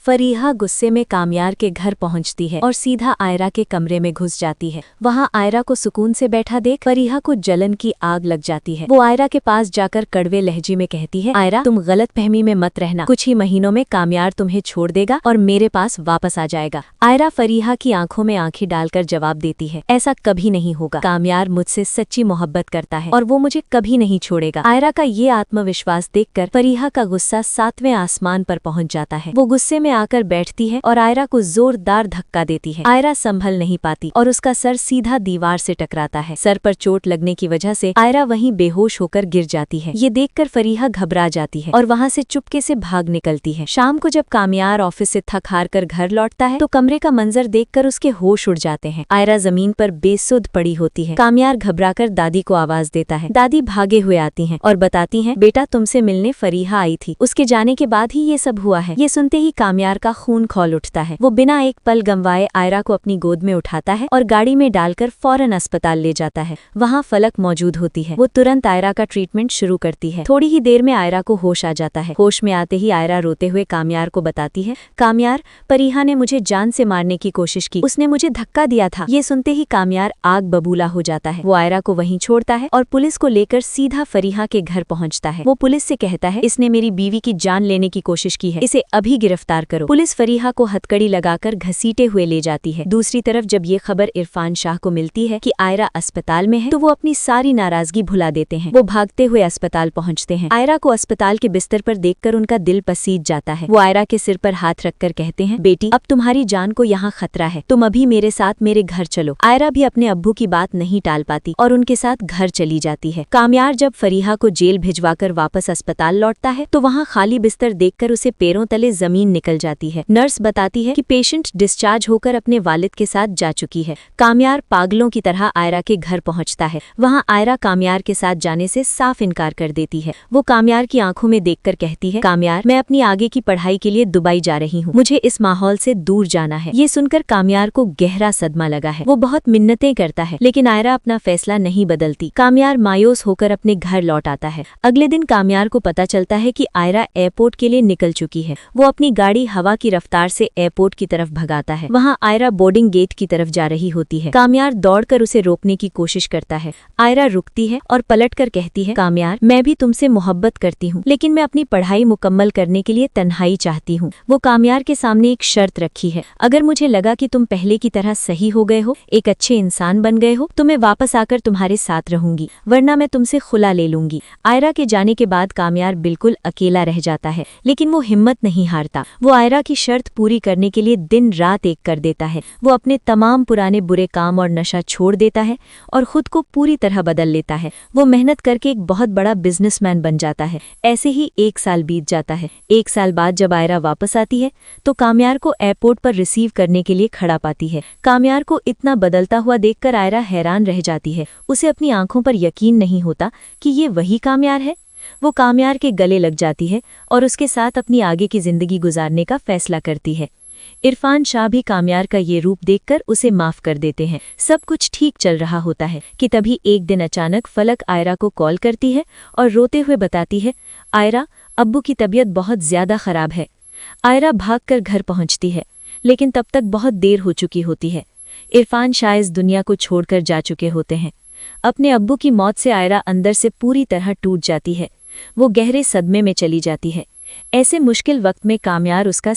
फरीहा गुस्से में कामयार के घर पहुंचती है और सीधा आयरा के कमरे में घुस जाती है। वहां आयरा को सुकून से बैठा देख फरीहा को जलन की आग लग जाती है। वो आयरा के पास जाकर कड़वे लहजे में कहती है, आयरा तुम गलतफहमी में मत रहना, कुछ ही महीनों में कामयार तुम्हें छोड़ देगा और मेरे पास वापस आ जाएगा। आयरा फरीहा की आंखों में आंखें डालकर जवाब देती है, ऐसा कभी नहीं होगा, कामयार मुझसे सच्ची मोहब्बत करता है और वो मुझे कभी नहीं छोड़ेगा। आयरा का ये आत्मविश्वास देखकर फरीहा का गुस्सा 7वें आसमान पर पहुंच जाता है। वो गुस्से में आकर बैठती है और आयरा को जोरदार धक्का देती है। आयरा संभल नहीं पाती और उसका सर सीधा दीवार से टकराता है। सर पर चोट लगने की वजह से आयरा वहीं बेहोश होकर गिर जाती है। ये देखकर फरीहा घबरा जाती है और वहां से चुपके से भाग निकलती है। शाम को जब कामयार ऑफिस से थक हार कर घर लौटता है तो कमरे का मंजर देखकर उसके होश उड़ जाते हैं। आयरा जमीन पर बेसुध पड़ी होती है। कामयार घबराकर दादी को आवाज देता है। दादी भागे हुए आती हैं और बताती हैं, बेटा तुमसे मिलने फरीहा आई थी, उसके जाने के बाद ही ये सब हुआ है। ये सुनते ही कामयार का खून खौल उठता है। वो बिना एक पल गंवाए आयरा को अपनी गोद में उठाता है और गाड़ी में डालकर फौरन अस्पताल ले जाता है। वहाँ फलक मौजूद होती है। वो तुरंत आयरा का ट्रीटमेंट शुरू करती है। थोड़ी ही देर में आयरा को होश आ जाता है। होश में आते ही आयरा रोते हुए कामयार को बताती है, कामयार फरीहा ने मुझे जान से मारने की कोशिश की, उसने मुझे धक्का दिया था। ये सुनते ही कामयार आग बबूला हो जाता है। वो आयरा को वहीं छोड़ता है और पुलिस को लेकर सीधा फरीहा के घर पहुंचता है। वो पुलिस से कहता है, इसने मेरी बीवी की जान लेने की कोशिश की है, इसे अभी गिरफ्तार करो। पुलिस फरीहा को हथकड़ी लगाकर घसीटे हुए ले जाती है। दूसरी तरफ जब ये खबर इरफान शाह को मिलती है कि आयरा अस्पताल में है तो वो अपनी सारी नाराजगी भुला देते हैं। वो भागते हुए अस्पताल पहुंचते हैं। आयरा को अस्पताल के बिस्तर पर देखकर उनका दिल पसीज जाता है। वो आयरा के सिर पर हाथ रखकर कहते हैं, बेटी अब तुम्हारी जान को यहाँ खतरा है, तुम अभी मेरे साथ मेरे घर चलो। आयरा भी अपने अब्बू की बात नहीं टाल पाती और उनके साथ घर चली जाती है। कामयार जब फरीहा को जेल भिजवाकर वापस अस्पताल लौटता है तो वहाँ खाली बिस्तर देखकर उसे पैरों तले जमीन निकल जाती है। नर्स बताती है कि पेशेंट डिस्चार्ज होकर अपने वालिद के साथ जा चुकी है। कामयार पागलों की तरह आयरा के घर पहुंचता है। वहां आयरा कामयार के साथ जाने से साफ इनकार कर देती है। वो कामयार की आंखों में देखकर कहती है, कामयार मैं अपनी आगे की पढ़ाई के लिए दुबई जा रही हूँ, मुझे इस माहौल से दूर जाना है। ये सुनकर कामयार को गहरा सदमा लगा है। वो बहुत मिन्नतें करता है लेकिन आयरा अपना फैसला नहीं बदलती। कामयार मायूस होकर अपने घर लौट आता है। अगले दिन कामयार को पता चलता है कि आयरा एयरपोर्ट के लिए निकल चुकी है। वो अपनी गाड़ी हवा की रफ्तार से एयरपोर्ट की तरफ भगाता है। वहाँ आयरा बोर्डिंग गेट की तरफ जा रही होती है। कामयार दौड़कर उसे रोकने की कोशिश करता है। आयरा रुकती है और पलटकर कहती है, कामयार मैं भी तुमसे मोहब्बत करती हूँ लेकिन मैं अपनी पढ़ाई मुकम्मल करने के लिए तन्हाई चाहती हूँ। वो कामयार के सामने एक शर्त रखी है, अगर मुझे लगा कि तुम पहले की तरह सही हो गए हो, एक अच्छे इंसान बन गए हो, तो मैं वापस आकर तुम्हारे साथ रहूंगी, वरना मैं तुमसे खुला ले लूंगी। आयरा के जाने के बाद कामयार बिल्कुल अकेला रह जाता है लेकिन वो हिम्मत नहीं हारता। वो आयरा की शर्त पूरी करने के लिए दिन रात एक कर देता है। वो अपने तमाम पुराने बुरे काम और नशा छोड़ देता है और खुद को पूरी तरह बदल लेता है। वो मेहनत करके एक बहुत बड़ा बिजनेसमैन बन जाता है। ऐसे ही 1 साल बीत जाता है। 1 साल बाद जब आयरा वापस आती है तो कामयार को एयरपोर्ट पर रिसीव करने के लिए खड़ा पाती है। कामयार को इतना बदलता हुआ देखकर आयरा हैरान रह जाती है। उसे अपनी आंखों पर यकीन नहीं होता कि ये वही कामयार है। वो कामयार के गले लग जाती है और उसके साथ अपनी आगे की जिंदगी गुजारने का फैसला करती है। इरफान शाह भी कामयार का ये रूप देखकर उसे माफ कर देते हैं। सब कुछ ठीक चल रहा होता है कि तभी एक दिन अचानक फलक आयरा को कॉल करती है और रोते हुए बताती है, आयरा अब्बू की तबीयत बहुत ज्यादा खराब है। आयरा भागकर घर पहुंचती है लेकिन तब तक बहुत देर हो चुकी होती है। इरफान शाह इस दुनिया को छोड़कर जा चुके होते हैं। अपने अब्बू की मौत से आयरा अंदर से पूरी तरह टूट जाती है। वो गहरे सदमे में चली जाती है। ऐसे मुश्किल वक्त में कामयार उसका